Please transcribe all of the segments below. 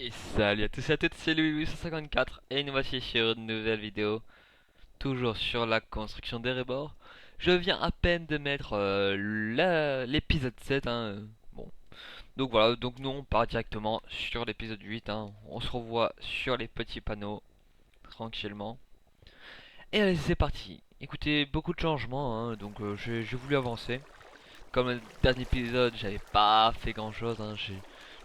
Et salut à tous et à toutes, c'est Louis854 et nous voici sur une nouvelle vidéo, toujours sur la construction des rebords. Je viens à peine de mettre l'épisode 7, hein. Bon, donc voilà, donc nous on part directement sur l'épisode 8, hein. On se revoit sur les petits panneaux, tranquillement. Et allez, c'est parti. Écoutez, beaucoup de changements, hein, donc j'ai voulu avancer. Comme le dernier épisode, j'avais pas fait grand chose, hein.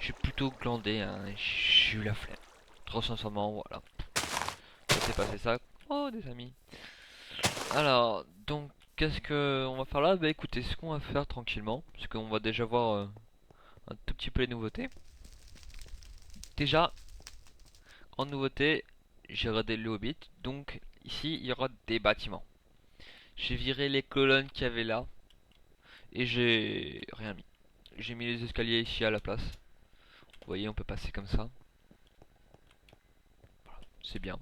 J'ai plutôt glandé, hein. J'ai eu la flemme. Trop sincèrement, voilà. Ça s'est passé ça. Oh, des amis. Alors, donc, qu'est-ce que on va faire là? Bah écoutez, ce qu'on va faire tranquillement, parce qu'on va déjà voir un tout petit peu les nouveautés. Déjà, en nouveauté, j'ai regardé le Hobbit, donc ici il y aura des bâtiments. J'ai viré les colonnes qu'il y avait là, et j'ai rien mis. J'ai mis les escaliers ici à la place. Vous voyez, on peut passer comme ça. C'est bien.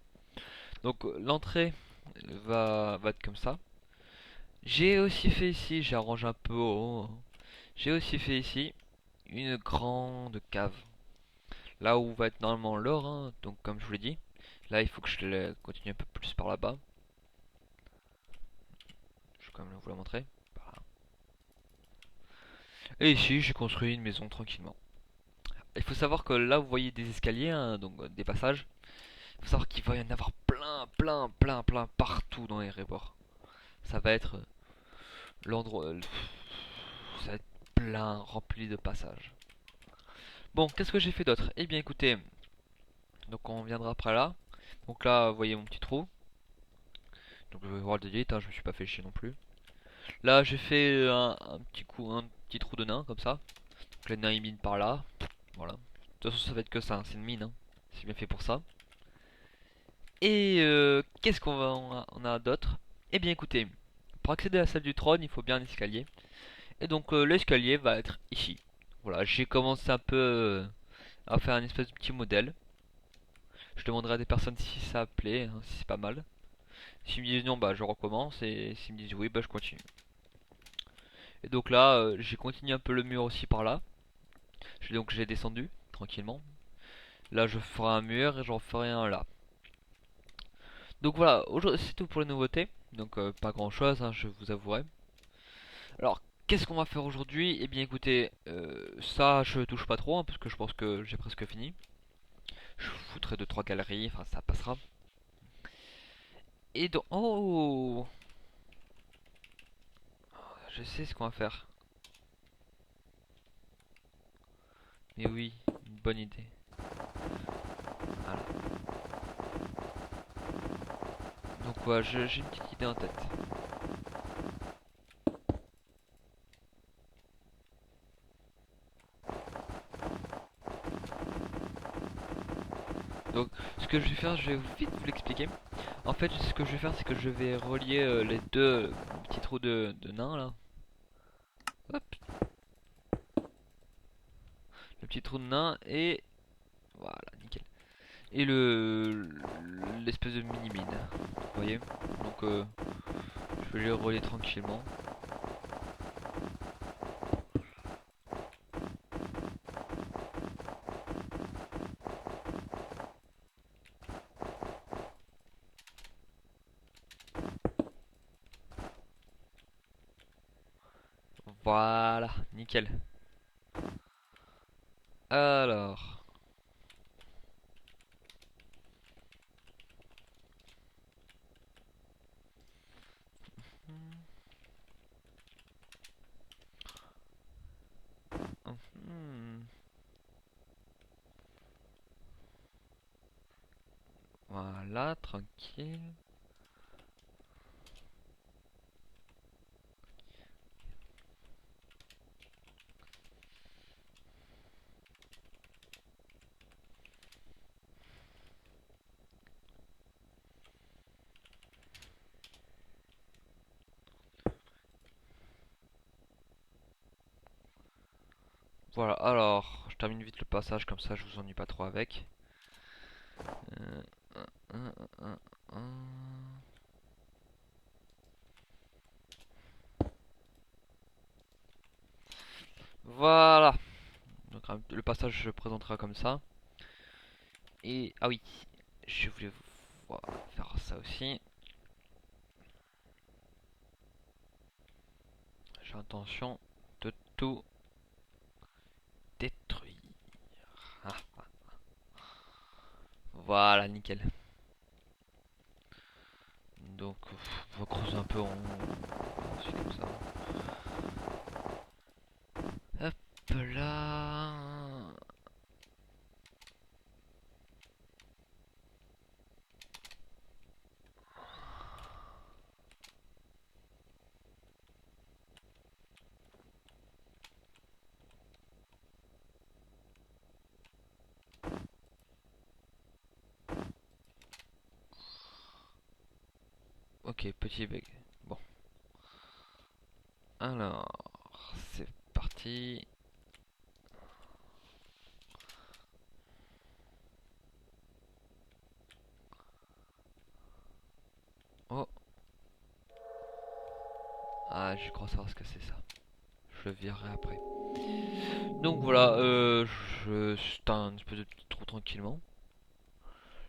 Donc l'entrée va être comme ça. J'ai aussi fait ici, j'ai arrangé un peu haut, hein. J'ai aussi fait ici une grande cave. Là où va être normalement l'or, hein, donc comme je vous l'ai dit. Là il faut que je continue un peu plus par là-bas. Je vais quand même vous la montrer. Voilà. Et ici j'ai construit une maison tranquillement. Il faut savoir que là vous voyez des escaliers, hein, donc des passages. Il faut savoir qu'il va y en avoir plein partout dans les rebords. Ça va être l'endroit... ça va être plein, rempli de passages. Bon, qu'est-ce que j'ai fait d'autre? Eh bien écoutez, donc on viendra après là. Donc là, vous voyez mon petit trou. Donc je vais voir le delete, hein, je me suis pas fait chier non plus. Là, j'ai fait un petit trou de nain comme ça. Donc les nains ils minent par là. Voilà. De toute façon, ça va être que ça, hein, c'est une mine, hein. C'est bien fait pour ça. Et qu'est-ce qu'on a d'autre? Eh bien écoutez, pour accéder à la salle du trône, il faut bien un escalier. Et donc l'escalier va être ici. Voilà, j'ai commencé un peu à faire un espèce de petit modèle. Je demanderai à des personnes si ça plaît, hein, si c'est pas mal. S'ils me disent non, bah je recommence. Et s'ils me disent oui, bah je continue. Et donc là, j'ai continué un peu le mur aussi par là. Donc j'ai descendu tranquillement. Là, je ferai un mur et j'en ferai un là. Donc voilà, c'est tout pour les nouveautés. Donc pas grand chose, hein, je vous avouerai. Alors, qu'est-ce qu'on va faire aujourd'hui? Eh bien écoutez, ça je touche pas trop, hein, parce que je pense que j'ai presque fini. Je foutrai 2 3 galeries, enfin ça passera. Et donc, oh, je sais ce qu'on va faire. Mais oui, une bonne idée. Voilà. Donc voilà, j'ai une petite idée en tête. Donc ce que je vais faire, je vais vite vous l'expliquer. En fait, ce que je vais faire, c'est que je vais relier les deux petits trous de nains là. Hop, le petit trou de nain et voilà, nickel. Et l'espèce de mini mine. Vous voyez? Donc je vais les relier tranquillement. Voilà, nickel. Alors, hmm, voilà, tranquille. Voilà, alors, je termine vite le passage comme ça, je vous ennuie pas trop avec. Euh, un, un, un. Voilà. Donc le passage se présentera comme ça. Et ah oui, je voulais faire ça aussi. J'ai intention de tout détruire. Ah, voilà, nickel. Donc, on va creuser un peu en... ensuite comme ça. Hop là. Ok, petit bug. Bon, alors, c'est parti. Oh, ah, je crois savoir ce que c'est ça. Je le verrai après. Donc voilà, c'est un espèce de petit trou tranquillement.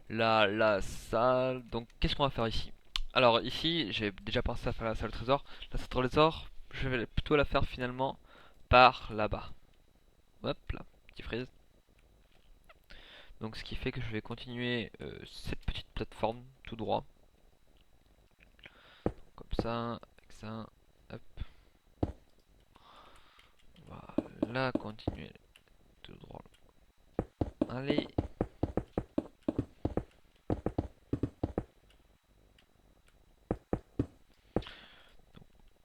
Là, la salle. Donc, qu'est-ce qu'on va faire ici? Alors, ici, j'ai déjà pensé à faire la salle au trésor. La salle au trésor, je vais plutôt la faire finalement par là-bas. Hop là, petit frise. Donc, ce qui fait que je vais continuer cette petite plateforme tout droit. Comme ça, avec ça. Hop. Voilà, continuer tout droit. Allez.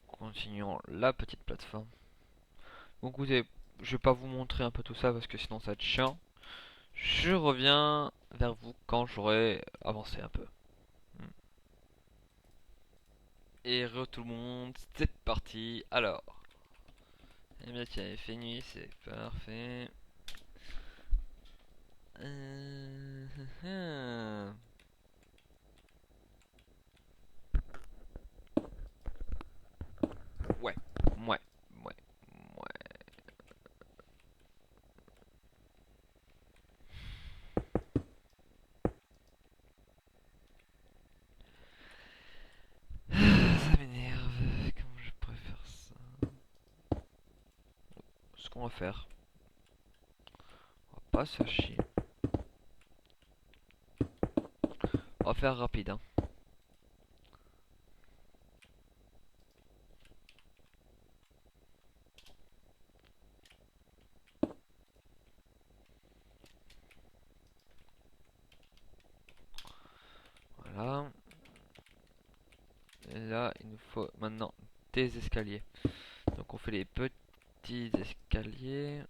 Continuons la petite plateforme. Donc, écoutez, je vais pas vous montrer un peu tout ça parce que sinon ça va être chiant. Je reviens vers vous quand j'aurai avancé un peu. Et re tout le monde, c'est parti. Alors, eh bien tiens, il fait nuit, c'est parfait. Euh, Ouais, ouais, ouais, ouais. Ça m'énerve. Comment je préfère ça? Ce qu'on va faire, on va pas se faire chier. On va faire rapide, hein. Voilà. Et là, il nous faut maintenant des escaliers. Donc on fait les petits escaliers.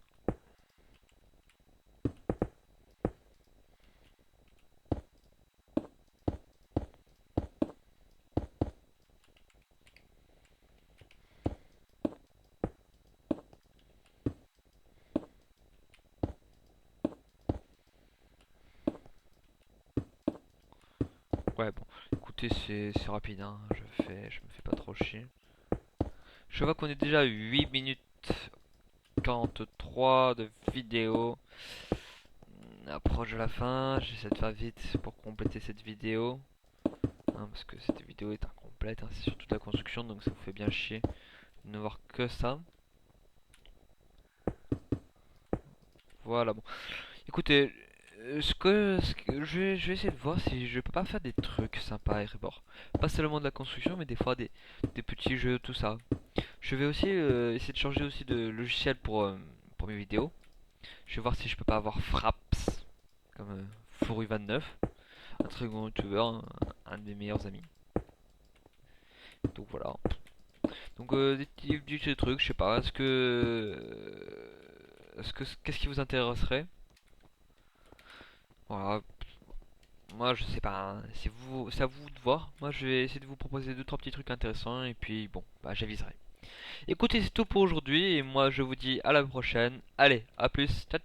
Ouais, bon, écoutez, c'est rapide, hein. Je me fais pas trop chier. Je vois qu'on est déjà à 8 minutes 43 de vidéo. On approche de la fin. J'essaie de faire vite pour compléter cette vidéo, hein, parce que cette vidéo est incomplète, hein. C'est sur toute la construction, donc ça vous fait bien chier de ne voir que ça. Voilà, bon. Écoutez, je vais essayer de voir si je peux pas faire des trucs sympas à Erebor. Pas seulement de la construction, mais des fois des petits jeux, tout ça. Je vais aussi essayer de changer aussi de logiciel pour mes vidéos. Je vais voir si je peux pas avoir Fraps, comme Fouru29, un très grand youtubeur, un de mes meilleurs amis. Donc voilà. Donc des petits trucs, je sais pas. Qu'est-ce qui vous intéresserait? Voilà. Moi je sais pas, hein. C'est à vous de voir. Moi je vais essayer de vous proposer deux trois petits trucs intéressants et puis bon, bah j'aviserai. Écoutez, c'est tout pour aujourd'hui et moi je vous dis à la prochaine. Allez, à plus. Ciao ciao.